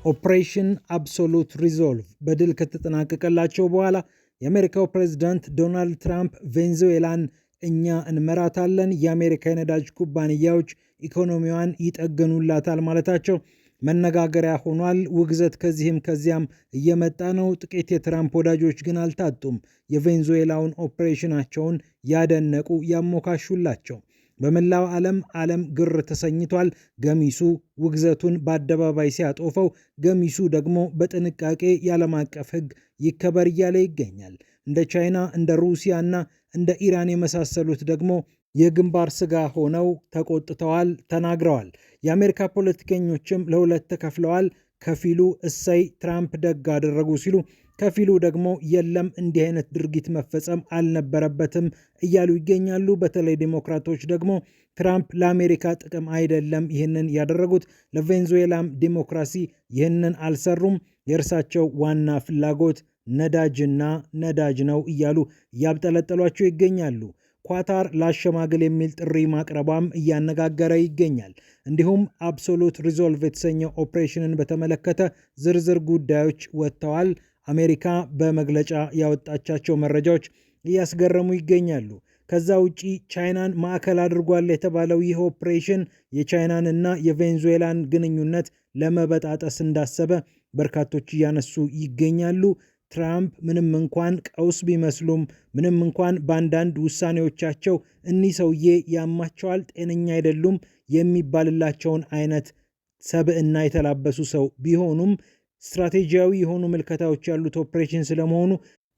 ኦፕሬሽን አብሶሉት ሪዞልቭ በድል ከተጠናቀቀላቸው በኋላ የአሜሪካው ፕሬዝዳንት ዶናልድ ትራምፕ ቬንዙዌላን እኛ እንመራታለን፣ የአሜሪካ የነዳጅ ኩባንያዎች ኢኮኖሚዋን ይጠገኑላታል ማለታቸው መነጋገሪያ ሆኗል። ውግዘት ከዚህም ከዚያም እየመጣ ነው። ጥቂት የትራምፕ ወዳጆች ግን አልታጡም። የቬንዙዌላውን ኦፕሬሽናቸውን ያደነቁ ያሞካሹላቸው። በመላው ዓለም ግር ተሰኝቷል። ገሚሱ ውግዘቱን በአደባባይ ሲያጦፈው፣ ገሚሱ ደግሞ በጥንቃቄ የዓለም አቀፍ ሕግ ይከበር እያለ ይገኛል። እንደ ቻይና፣ እንደ ሩሲያ እና እንደ ኢራን የመሳሰሉት ደግሞ የግንባር ስጋ ሆነው ተቆጥተዋል፣ ተናግረዋል። የአሜሪካ ፖለቲከኞችም ለሁለት ተከፍለዋል። ከፊሉ እሰይ ትራምፕ ደግ አደረጉ ሲሉ፣ ከፊሉ ደግሞ የለም እንዲህ አይነት ድርጊት መፈጸም አልነበረበትም እያሉ ይገኛሉ። በተለይ ዴሞክራቶች ደግሞ ትራምፕ ለአሜሪካ ጥቅም አይደለም ይህንን ያደረጉት፣ ለቬንዙዌላም ዲሞክራሲ ይህንን አልሰሩም፣ የእርሳቸው ዋና ፍላጎት ነዳጅና ነዳጅ ነው እያሉ እያብጠለጠሏቸው ይገኛሉ። ኳታር ላሸማግል የሚል ጥሪ ማቅረቧም እያነጋገረ ይገኛል። እንዲሁም አብሶሉት ሪዞልቭ የተሰኘው ኦፕሬሽንን በተመለከተ ዝርዝር ጉዳዮች ወጥተዋል። አሜሪካ በመግለጫ ያወጣቻቸው መረጃዎች እያስገረሙ ይገኛሉ። ከዛ ውጪ ቻይናን ማዕከል አድርጓል የተባለው ይህ ኦፕሬሽን የቻይናን እና የቬንዙዌላን ግንኙነት ለመበጣጠስ እንዳሰበ በርካቶች እያነሱ ይገኛሉ። ትራምፕ ምንም እንኳን ቀውስ ቢመስሉም፣ ምንም እንኳን በአንዳንድ ውሳኔዎቻቸው እኒህ ሰውዬ ያማቸዋል፣ ጤነኛ አይደሉም የሚባልላቸውን አይነት ሰብዕና የተላበሱ ሰው ቢሆኑም ስትራቴጂያዊ የሆኑ ምልከታዎች ያሉት ኦፕሬሽን ስለመሆኑ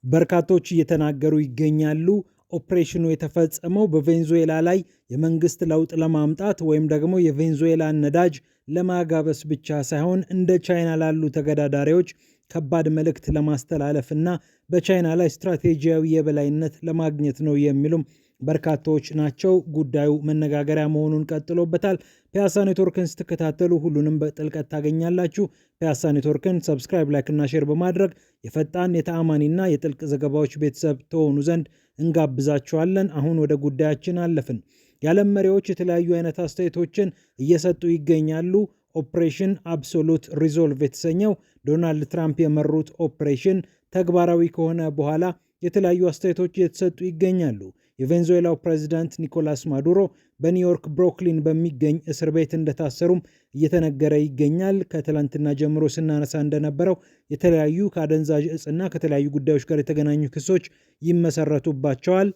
በርካቶች እየተናገሩ ይገኛሉ። ኦፕሬሽኑ የተፈጸመው በቬንዙዌላ ላይ የመንግስት ለውጥ ለማምጣት ወይም ደግሞ የቬንዙዌላን ነዳጅ ለማጋበስ ብቻ ሳይሆን እንደ ቻይና ላሉ ተገዳዳሪዎች ከባድ መልእክት ለማስተላለፍ እና በቻይና ላይ ስትራቴጂያዊ የበላይነት ለማግኘት ነው የሚሉም በርካታዎች ናቸው። ጉዳዩ መነጋገሪያ መሆኑን ቀጥሎበታል። ፒያሳ ኔትወርክን ስትከታተሉ ሁሉንም በጥልቀት ታገኛላችሁ። ፒያሳ ኔትወርክን ሰብስክራይብ፣ ላይክ እና ሼር በማድረግ የፈጣን የተአማኒና የጥልቅ ዘገባዎች ቤተሰብ ተሆኑ ዘንድ እንጋብዛችኋለን። አሁን ወደ ጉዳያችን አለፍን። የዓለም መሪዎች የተለያዩ አይነት አስተያየቶችን እየሰጡ ይገኛሉ። ኦፕሬሽን አብሶሉት ሪዞልቭ የተሰኘው ዶናልድ ትራምፕ የመሩት ኦፕሬሽን ተግባራዊ ከሆነ በኋላ የተለያዩ አስተያየቶች እየተሰጡ ይገኛሉ። የቬንዙዌላው ፕሬዝዳንት ኒኮላስ ማዱሮ በኒውዮርክ ብሩክሊን በሚገኝ እስር ቤት እንደታሰሩም እየተነገረ ይገኛል። ከትላንትና ጀምሮ ስናነሳ እንደነበረው የተለያዩ ከአደንዛዥ እጽና ከተለያዩ ጉዳዮች ጋር የተገናኙ ክሶች ይመሰረቱባቸዋል።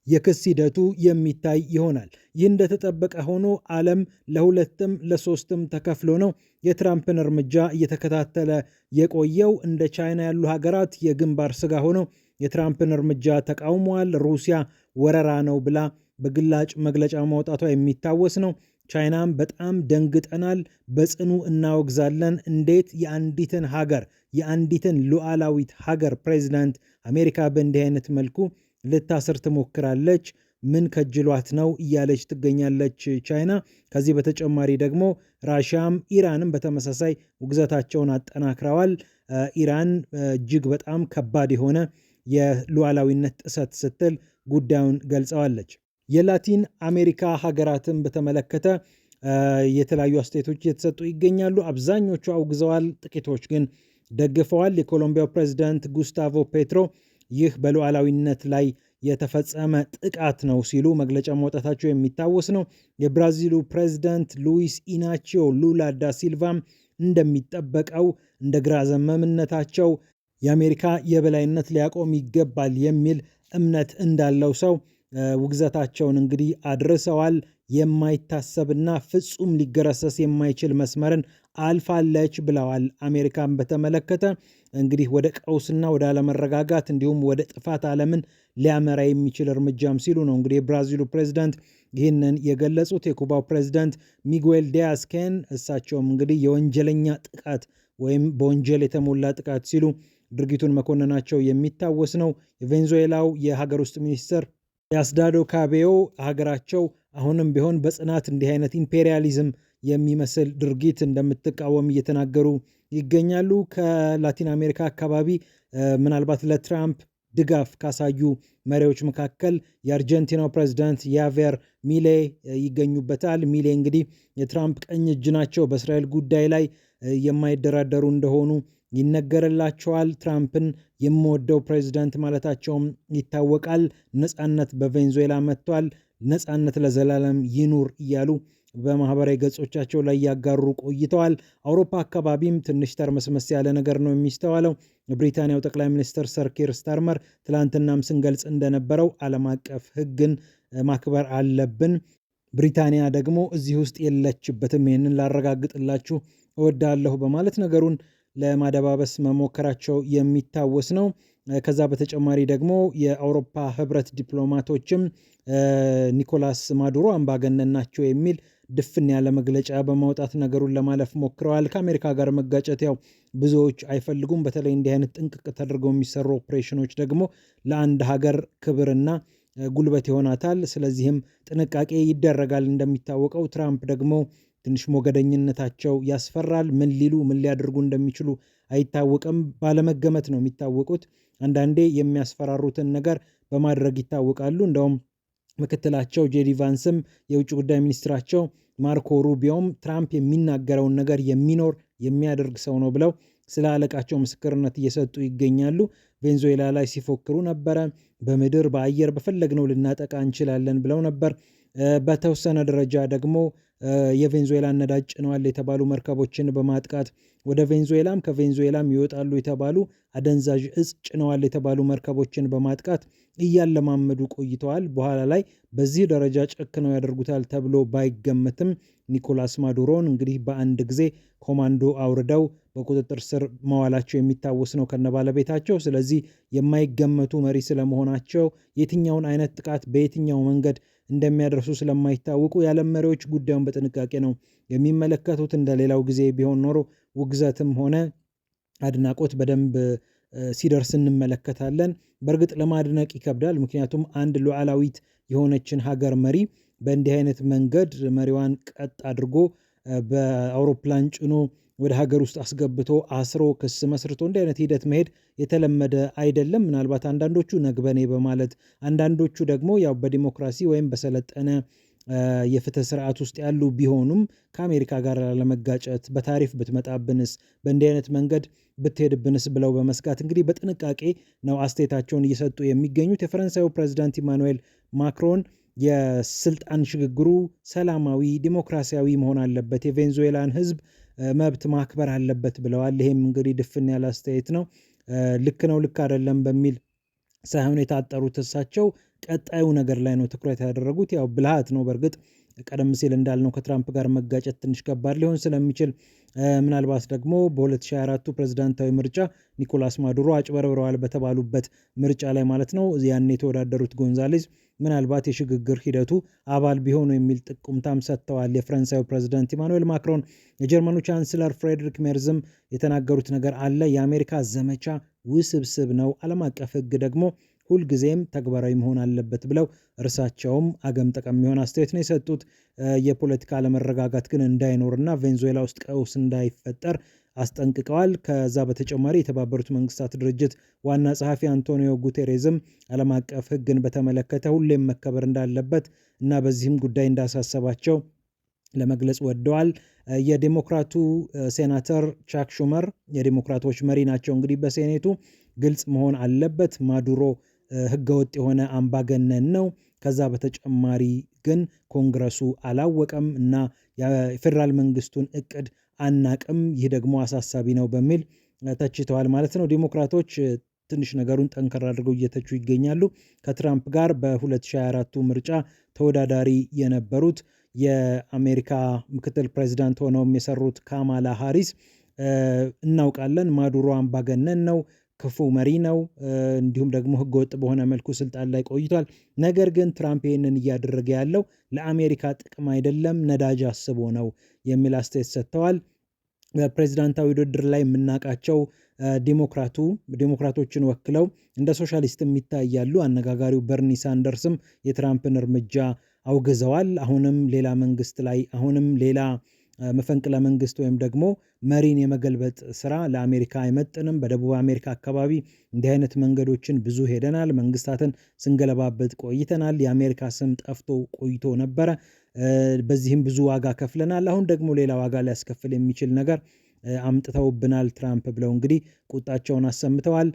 የክስ ሂደቱ የሚታይ ይሆናል። ይህ እንደተጠበቀ ሆኖ ዓለም ለሁለትም ለሶስትም ተከፍሎ ነው የትራምፕን እርምጃ እየተከታተለ የቆየው። እንደ ቻይና ያሉ ሀገራት የግንባር ስጋ ሆነው የትራምፕን እርምጃ ተቃውመዋል። ሩሲያ ወረራ ነው ብላ በግላጭ መግለጫ ማውጣቷ የሚታወስ ነው። ቻይናም በጣም ደንግጠናል፣ በጽኑ እናወግዛለን፣ እንዴት የአንዲትን ሉዓላዊት ሀገር ፕሬዚዳንት አሜሪካ በእንዲህ አይነት መልኩ ልታስር ትሞክራለች? ምን ከጅሏት ነው እያለች ትገኛለች ቻይና። ከዚህ በተጨማሪ ደግሞ ራሽያም ኢራንም በተመሳሳይ ውግዘታቸውን አጠናክረዋል። ኢራን እጅግ በጣም ከባድ የሆነ የሉዓላዊነት ጥሰት ስትል ጉዳዩን ገልጸዋለች። የላቲን አሜሪካ ሀገራትን በተመለከተ የተለያዩ አስተያየቶች እየተሰጡ ይገኛሉ። አብዛኞቹ አውግዘዋል፣ ጥቂቶች ግን ደግፈዋል። የኮሎምቢያው ፕሬዝዳንት ጉስታቮ ፔትሮ ይህ በሉዓላዊነት ላይ የተፈጸመ ጥቃት ነው ሲሉ መግለጫ ማውጣታቸው የሚታወስ ነው። የብራዚሉ ፕሬዝዳንት ሉዊስ ኢናቺዮ ሉላ ዳ ሲልቫም እንደሚጠበቀው እንደ ግራ ዘመምነታቸው የአሜሪካ የበላይነት ሊያቆም ይገባል የሚል እምነት እንዳለው ሰው ውግዘታቸውን እንግዲህ አድርሰዋል። የማይታሰብና ፍጹም ሊገረሰስ የማይችል መስመርን አልፋለች ብለዋል። አሜሪካን በተመለከተ እንግዲህ ወደ ቀውስና ወደ አለመረጋጋት እንዲሁም ወደ ጥፋት ዓለምን ሊያመራ የሚችል እርምጃም ሲሉ ነው እንግዲህ የብራዚሉ ፕሬዝዳንት ይህንን የገለጹት። የኩባው ፕሬዝዳንት ሚጉኤል ዲያዝ ካኔል እሳቸውም እንግዲህ የወንጀለኛ ጥቃት ወይም በወንጀል የተሞላ ጥቃት ሲሉ ድርጊቱን መኮንናቸው የሚታወስ ነው። የቬንዙዌላው የሀገር ውስጥ ሚኒስትር ያስዳዶ ካቤዮ ሀገራቸው አሁንም ቢሆን በጽናት እንዲህ አይነት ኢምፔሪያሊዝም የሚመስል ድርጊት እንደምትቃወም እየተናገሩ ይገኛሉ። ከላቲን አሜሪካ አካባቢ ምናልባት ለትራምፕ ድጋፍ ካሳዩ መሪዎች መካከል የአርጀንቲናው ፕሬዝዳንት ያቬር ሚሌ ይገኙበታል። ሚሌ እንግዲህ የትራምፕ ቀኝ እጅ ናቸው። በእስራኤል ጉዳይ ላይ የማይደራደሩ እንደሆኑ ይነገርላቸዋል። ትራምፕን የምወደው ፕሬዝዳንት ማለታቸውም ይታወቃል። ነጻነት በቬንዙዌላ መጥቷል፣ ነጻነት ለዘላለም ይኑር እያሉ በማህበራዊ ገጾቻቸው ላይ ያጋሩ ቆይተዋል። አውሮፓ አካባቢም ትንሽ ተርመስመስ ያለ ነገር ነው የሚስተዋለው። የብሪታንያው ጠቅላይ ሚኒስትር ሰር ኪር ስታርመር ትላንትናም ስንገልጽ እንደነበረው ዓለም አቀፍ ሕግን ማክበር አለብን፣ ብሪታንያ ደግሞ እዚህ ውስጥ የለችበትም፣ ይህንን ላረጋግጥላችሁ እወዳለሁ በማለት ነገሩን ለማደባበስ መሞከራቸው የሚታወስ ነው። ከዛ በተጨማሪ ደግሞ የአውሮፓ ህብረት ዲፕሎማቶችም ኒኮላስ ማዱሮ አምባገነን ናቸው የሚል ድፍን ያለ መግለጫ በማውጣት ነገሩን ለማለፍ ሞክረዋል። ከአሜሪካ ጋር መጋጨት ያው ብዙዎች አይፈልጉም። በተለይ እንዲህ አይነት ጥንቅቅ ተደርገው የሚሰሩ ኦፕሬሽኖች ደግሞ ለአንድ ሀገር ክብርና ጉልበት ይሆናታል። ስለዚህም ጥንቃቄ ይደረጋል። እንደሚታወቀው ትራምፕ ደግሞ ትንሽ ሞገደኝነታቸው ያስፈራል። ምን ሊሉ ምን ሊያደርጉ እንደሚችሉ አይታወቅም። ባለመገመት ነው የሚታወቁት። አንዳንዴ የሚያስፈራሩትን ነገር በማድረግ ይታወቃሉ። እንደውም ምክትላቸው ጄዲ ቫንስም የውጭ ጉዳይ ሚኒስትራቸው ማርኮ ሩቢዮም ትራምፕ የሚናገረውን ነገር የሚኖር የሚያደርግ ሰው ነው ብለው ስለ አለቃቸው ምስክርነት እየሰጡ ይገኛሉ። ቬንዙዌላ ላይ ሲፎክሩ ነበረ። በምድር በአየር በፈለግነው ልናጠቃ እንችላለን ብለው ነበር። በተወሰነ ደረጃ ደግሞ የቬንዙዌላ ነዳጅ ጭነዋል የተባሉ መርከቦችን በማጥቃት ወደ ቬንዙዌላም ከቬንዙዌላም ይወጣሉ የተባሉ አደንዛዥ እጽ ጭነዋል የተባሉ መርከቦችን በማጥቃት እያለማመዱ ቆይተዋል። በኋላ ላይ በዚህ ደረጃ ጨክነው ያደርጉታል ተብሎ ባይገመትም ኒኮላስ ማዱሮን እንግዲህ በአንድ ጊዜ ኮማንዶ አውርደው በቁጥጥር ስር መዋላቸው የሚታወስ ነው ከነባለቤታቸው። ስለዚህ የማይገመቱ መሪ ስለመሆናቸው የትኛውን አይነት ጥቃት በየትኛው መንገድ እንደሚያደርሱ ስለማይታወቁ የዓለም መሪዎች ጉዳዩን በጥንቃቄ ነው የሚመለከቱት። እንደሌላው ጊዜ ቢሆን ኖሮ ውግዘትም ሆነ አድናቆት በደንብ ሲደርስ እንመለከታለን። በእርግጥ ለማድነቅ ይከብዳል። ምክንያቱም አንድ ሉዓላዊት የሆነችን ሀገር መሪ በእንዲህ አይነት መንገድ መሪዋን ቀጥ አድርጎ በአውሮፕላን ጭኖ ወደ ሀገር ውስጥ አስገብቶ አስሮ ክስ መስርቶ እንዲህ አይነት ሂደት መሄድ የተለመደ አይደለም። ምናልባት አንዳንዶቹ ነግበኔ በማለት አንዳንዶቹ ደግሞ ያው በዲሞክራሲ ወይም በሰለጠነ የፍትህ ስርዓት ውስጥ ያሉ ቢሆኑም ከአሜሪካ ጋር ለመጋጨት በታሪፍ ብትመጣብንስ በእንዲህ አይነት መንገድ ብትሄድብንስ ብለው በመስጋት እንግዲህ በጥንቃቄ ነው አስተያየታቸውን እየሰጡ የሚገኙት። የፈረንሳዩ ፕሬዚዳንት ኢማኑኤል ማክሮን የስልጣን ሽግግሩ ሰላማዊ ዲሞክራሲያዊ መሆን አለበት፣ የቬንዙዌላን ህዝብ መብት ማክበር አለበት ብለዋል። ይሄም እንግዲህ ድፍን ያለ አስተያየት ነው። ልክ ነው ልክ አይደለም በሚል ሳይሆን የታጠሩት እሳቸው ቀጣዩ ነገር ላይ ነው ትኩረት ያደረጉት። ያው ብልሃት ነው። በእርግጥ ቀደም ሲል እንዳልነው ከትራምፕ ጋር መጋጨት ትንሽ ከባድ ሊሆን ስለሚችል ምናልባት ደግሞ በ2024 ፕሬዝዳንታዊ ምርጫ ኒኮላስ ማዱሮ አጭበርብረዋል በተባሉበት ምርጫ ላይ ማለት ነው ያን የተወዳደሩት ጎንዛሌዝ ምናልባት የሽግግር ሂደቱ አባል ቢሆኑ የሚል ጥቁምታም ሰጥተዋል። የፈረንሳዩ ፕሬዝዳንት ኢማኑኤል ማክሮን፣ የጀርመኑ ቻንስለር ፍሬድሪክ ሜርዝም የተናገሩት ነገር አለ። የአሜሪካ ዘመቻ ውስብስብ ነው፣ ዓለም አቀፍ ሕግ ደግሞ ሁልጊዜም ተግባራዊ መሆን አለበት ብለው እርሳቸውም አገም ጠቀም የሚሆን አስተያየት ነው የሰጡት። የፖለቲካ አለመረጋጋት ግን እንዳይኖርና ቬንዙዌላ ውስጥ ቀውስ እንዳይፈጠር አስጠንቅቀዋል። ከዛ በተጨማሪ የተባበሩት መንግስታት ድርጅት ዋና ጸሐፊ አንቶኒዮ ጉቴሬዝም ዓለም አቀፍ ሕግን በተመለከተ ሁሌም መከበር እንዳለበት እና በዚህም ጉዳይ እንዳሳሰባቸው ለመግለጽ ወደዋል። የዴሞክራቱ ሴናተር ቻክ ሹመር የዴሞክራቶች መሪ ናቸው። እንግዲህ በሴኔቱ ግልጽ መሆን አለበት፣ ማዱሮ ህገወጥ የሆነ አምባገነን ነው። ከዛ በተጨማሪ ግን ኮንግረሱ አላወቀም እና የፌዴራል መንግስቱን እቅድ አናቅም፣ ይህ ደግሞ አሳሳቢ ነው በሚል ተችተዋል ማለት ነው። ዲሞክራቶች ትንሽ ነገሩን ጠንከር አድርገው እየተቹ ይገኛሉ። ከትራምፕ ጋር በ2024 ምርጫ ተወዳዳሪ የነበሩት የአሜሪካ ምክትል ፕሬዚዳንት ሆነውም የሰሩት ካማላ ሃሪስ እናውቃለን፣ ማዱሮ አምባገነን ነው፣ ክፉ መሪ ነው፣ እንዲሁም ደግሞ ህገወጥ በሆነ መልኩ ስልጣን ላይ ቆይቷል። ነገር ግን ትራምፕ ይህንን እያደረገ ያለው ለአሜሪካ ጥቅም አይደለም፣ ነዳጅ አስቦ ነው የሚል አስተያየት ሰጥተዋል። በፕሬዚዳንታዊ ውድድር ላይ የምናውቃቸው ዲሞክራቶችን ወክለው እንደ ሶሻሊስትም ይታያሉ። አነጋጋሪው በርኒ ሳንደርስም የትራምፕን እርምጃ አውግዘዋል። አሁንም ሌላ መንግስት ላይ አሁንም ሌላ መፈንቅለ መንግስት ወይም ደግሞ መሪን የመገልበጥ ስራ ለአሜሪካ አይመጥንም። በደቡብ አሜሪካ አካባቢ እንዲህ አይነት መንገዶችን ብዙ ሄደናል፣ መንግስታትን ስንገለባበት ቆይተናል፣ የአሜሪካ ስም ጠፍቶ ቆይቶ ነበረ፣ በዚህም ብዙ ዋጋ ከፍለናል። አሁን ደግሞ ሌላ ዋጋ ሊያስከፍል የሚችል ነገር አምጥተውብናል ትራምፕ ብለው እንግዲህ ቁጣቸውን አሰምተዋል።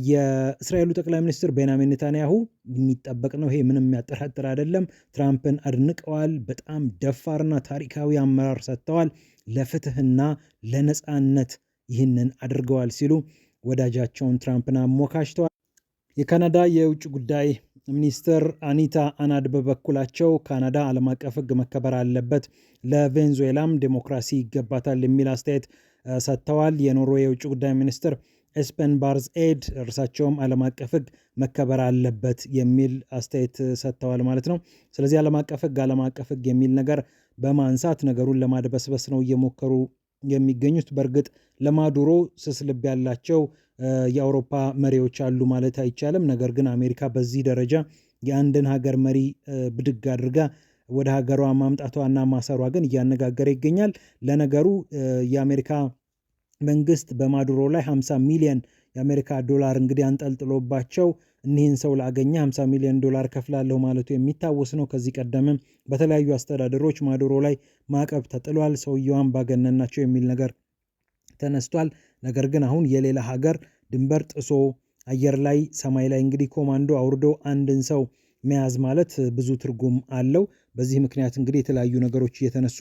የእስራኤሉ ጠቅላይ ሚኒስትር ቤንያሚን ኔታንያሁ የሚጠበቅ ነው፣ ይሄ ምንም የሚያጠራጥር አይደለም። ትራምፕን አድንቀዋል። በጣም ደፋርና ታሪካዊ አመራር ሰጥተዋል፣ ለፍትህና ለነፃነት ይህንን አድርገዋል ሲሉ ወዳጃቸውን ትራምፕን አሞካሽተዋል። የካናዳ የውጭ ጉዳይ ሚኒስትር አኒታ አናድ በበኩላቸው ካናዳ ዓለም አቀፍ ሕግ መከበር አለበት፣ ለቬንዙዌላም ዴሞክራሲ ይገባታል የሚል አስተያየት ሰጥተዋል። የኖርዌይ የውጭ ጉዳይ ሚኒስትር ኤስፐን ባርዝ ኤድ እርሳቸውም ዓለም አቀፍ ሕግ መከበር አለበት የሚል አስተያየት ሰጥተዋል ማለት ነው። ስለዚህ ዓለም አቀፍ ሕግ የሚል ነገር በማንሳት ነገሩን ለማድበስበስ ነው እየሞከሩ የሚገኙት። በእርግጥ ለማዱሮ ስስ ልብ ያላቸው የአውሮፓ መሪዎች አሉ ማለት አይቻልም። ነገር ግን አሜሪካ በዚህ ደረጃ የአንድን ሀገር መሪ ብድግ አድርጋ ወደ ሀገሯ ማምጣቷና ማሰሯ ግን እያነጋገረ ይገኛል። ለነገሩ የአሜሪካ መንግስት በማዱሮ ላይ 50 ሚሊዮን የአሜሪካ ዶላር እንግዲህ አንጠልጥሎባቸው እኒህን ሰው ላገኘ 50 ሚሊዮን ዶላር ከፍላለሁ ማለቱ የሚታወስ ነው። ከዚህ ቀደምም በተለያዩ አስተዳደሮች ማዱሮ ላይ ማዕቀብ ተጥሏል። ሰውየው አምባገነን ናቸው የሚል ነገር ተነስቷል። ነገር ግን አሁን የሌላ ሀገር ድንበር ጥሶ አየር ላይ ሰማይ ላይ እንግዲህ ኮማንዶ አውርዶ አንድን ሰው መያዝ ማለት ብዙ ትርጉም አለው። በዚህ ምክንያት እንግዲህ የተለያዩ ነገሮች እየተነሱ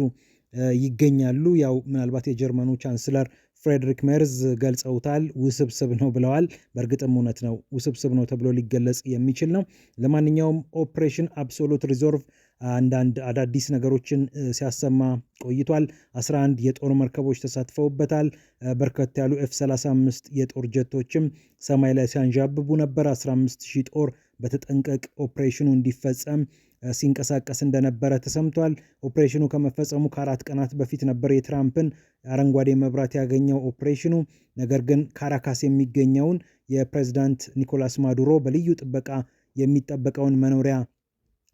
ይገኛሉ። ያው ምናልባት የጀርመኑ ቻንስለር ፍሬድሪክ ሜርዝ ገልጸውታል። ውስብስብ ነው ብለዋል። በእርግጥም እውነት ነው፣ ውስብስብ ነው ተብሎ ሊገለጽ የሚችል ነው። ለማንኛውም ኦፕሬሽን አብሶሉት ሪዞርቭ አንዳንድ አዳዲስ ነገሮችን ሲያሰማ ቆይቷል። 11 የጦር መርከቦች ተሳትፈውበታል። በርከት ያሉ F-35 የጦር ጀቶችም ሰማይ ላይ ሲያንዣብቡ ነበር። 15,000 ጦር በተጠንቀቅ ኦፕሬሽኑ እንዲፈጸም ሲንቀሳቀስ እንደነበረ ተሰምቷል። ኦፕሬሽኑ ከመፈጸሙ ከ4 ቀናት በፊት ነበር የትራምፕን አረንጓዴ መብራት ያገኘው ኦፕሬሽኑ። ነገር ግን ካራካስ የሚገኘውን የፕሬዝዳንት ኒኮላስ ማዱሮ በልዩ ጥበቃ የሚጠበቀውን መኖሪያ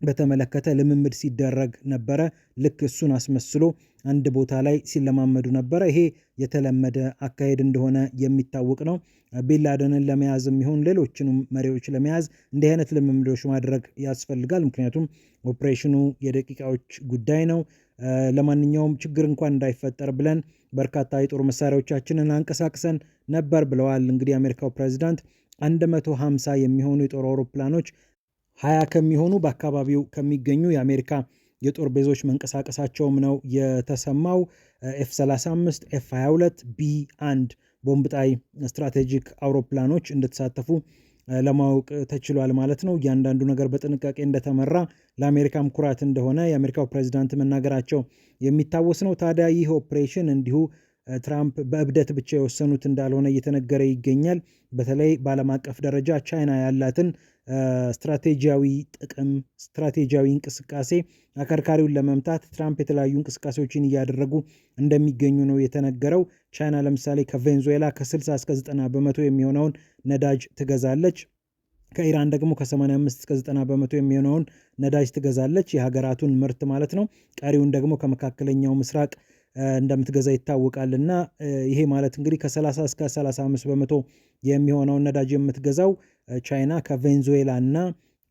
በተመለከተ ልምምድ ሲደረግ ነበረ። ልክ እሱን አስመስሎ አንድ ቦታ ላይ ሲለማመዱ ነበረ። ይሄ የተለመደ አካሄድ እንደሆነ የሚታወቅ ነው። ቢንላደንን ለመያዝ የሚሆን ሌሎችንም መሪዎች ለመያዝ እንዲህ አይነት ልምምዶች ማድረግ ያስፈልጋል። ምክንያቱም ኦፕሬሽኑ የደቂቃዎች ጉዳይ ነው። ለማንኛውም ችግር እንኳን እንዳይፈጠር ብለን በርካታ የጦር መሳሪያዎቻችንን አንቀሳቅሰን ነበር ብለዋል። እንግዲህ የአሜሪካው ፕሬዚዳንት 150 የሚሆኑ የጦር አውሮፕላኖች 20 ከሚሆኑ በአካባቢው ከሚገኙ የአሜሪካ የጦር ቤዞች መንቀሳቀሳቸውም ነው የተሰማው። F-35፣ F-22፣ B-1 ቦምብ ጣይ ስትራቴጂክ አውሮፕላኖች እንደተሳተፉ ለማወቅ ተችሏል ማለት ነው። እያንዳንዱ ነገር በጥንቃቄ እንደተመራ ለአሜሪካም ኩራት እንደሆነ የአሜሪካው ፕሬዚዳንት መናገራቸው የሚታወስ ነው። ታዲያ ይህ ኦፕሬሽን እንዲሁ ትራምፕ በእብደት ብቻ የወሰኑት እንዳልሆነ እየተነገረ ይገኛል። በተለይ በዓለም አቀፍ ደረጃ ቻይና ያላትን ስትራቴጂያዊ ጥቅም፣ ስትራቴጂያዊ እንቅስቃሴ አከርካሪውን ለመምታት ትራምፕ የተለያዩ እንቅስቃሴዎችን እያደረጉ እንደሚገኙ ነው የተነገረው። ቻይና ለምሳሌ ከቬንዙዌላ ከ60 እስከ 90 በመቶ የሚሆነውን ነዳጅ ትገዛለች። ከኢራን ደግሞ ከ85 እስከ 90 በመቶ የሚሆነውን ነዳጅ ትገዛለች፣ የሀገራቱን ምርት ማለት ነው። ቀሪውን ደግሞ ከመካከለኛው ምስራቅ እንደምትገዛ ይታወቃል። እና ይሄ ማለት እንግዲህ ከ30 እስከ 35 በመቶ የሚሆነውን ነዳጅ የምትገዛው ቻይና ከቬንዙዌላ እና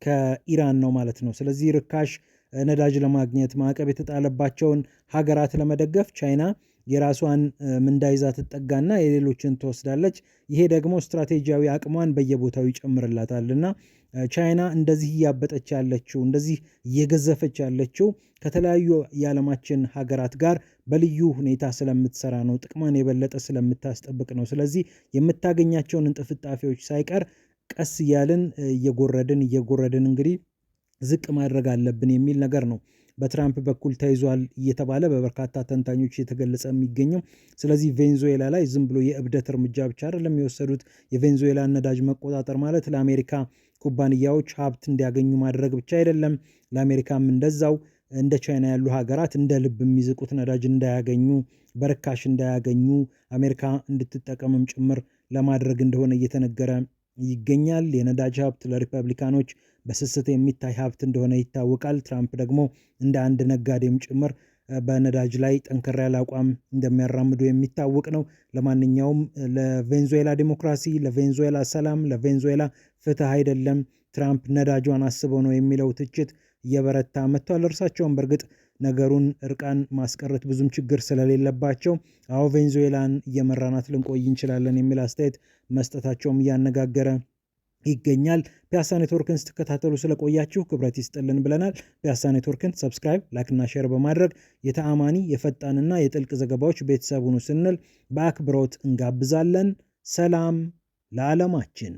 ከኢራን ነው ማለት ነው። ስለዚህ ርካሽ ነዳጅ ለማግኘት ማዕቀብ የተጣለባቸውን ሀገራት ለመደገፍ ቻይና የራሷን ምንዳ ይዛ ትጠጋና የሌሎችን ትወስዳለች። ይሄ ደግሞ ስትራቴጂያዊ አቅሟን በየቦታው ይጨምርላታል። እና ቻይና እንደዚህ እያበጠች ያለችው፣ እንደዚህ እየገዘፈች ያለችው ከተለያዩ የዓለማችን ሀገራት ጋር በልዩ ሁኔታ ስለምትሰራ ነው፣ ጥቅሟን የበለጠ ስለምታስጠብቅ ነው። ስለዚህ የምታገኛቸውን እንጥፍጣፊዎች ሳይቀር ቀስ እያልን እየጎረድን እንግዲህ ዝቅ ማድረግ አለብን የሚል ነገር ነው በትራምፕ በኩል ተይዟል እየተባለ በበርካታ ተንታኞች እየተገለጸ የሚገኘው። ስለዚህ ቬንዙዌላ ላይ ዝም ብሎ የእብደት እርምጃ ብቻ አይደለም የወሰዱት። የቬንዙዌላን ነዳጅ መቆጣጠር ማለት ለአሜሪካ ኩባንያዎች ሀብት እንዲያገኙ ማድረግ ብቻ አይደለም፣ ለአሜሪካም እንደዛው እንደ ቻይና ያሉ ሀገራት እንደ ልብ የሚዝቁት ነዳጅ እንዳያገኙ፣ በርካሽ እንዳያገኙ አሜሪካ እንድትጠቀምም ጭምር ለማድረግ እንደሆነ እየተነገረ ይገኛል። የነዳጅ ሀብት ለሪፐብሊካኖች በስስት የሚታይ ሀብት እንደሆነ ይታወቃል። ትራምፕ ደግሞ እንደ አንድ ነጋዴም ጭምር በነዳጅ ላይ ጠንከር ያለ አቋም እንደሚያራምዱ የሚታወቅ ነው። ለማንኛውም ለቬንዙዌላ ዲሞክራሲ፣ ለቬንዙዌላ ሰላም፣ ለቬንዙዌላ ፍትህ አይደለም ትራምፕ ነዳጇን አስበው ነው የሚለው ትችት እየበረታ መጥቷል። እርሳቸውን በእርግጥ ነገሩን እርቃን ማስቀረት ብዙም ችግር ስለሌለባቸው አዎ ቬንዙዌላን እየመራናት ልንቆይ እንችላለን የሚል አስተያየት መስጠታቸውም እያነጋገረ ይገኛል። ፒያሳ ኔትወርክን ስትከታተሉ ስለቆያችሁ ክብረት ይስጥልን ብለናል። ፒያሳ ኔትወርክን ሰብስክራይብ፣ ላይክ እና ሼር በማድረግ የተአማኒ የፈጣንና የጥልቅ ዘገባዎች ቤተሰብ ሁኑ ስንል በአክብሮት እንጋብዛለን። ሰላም ለዓለማችን።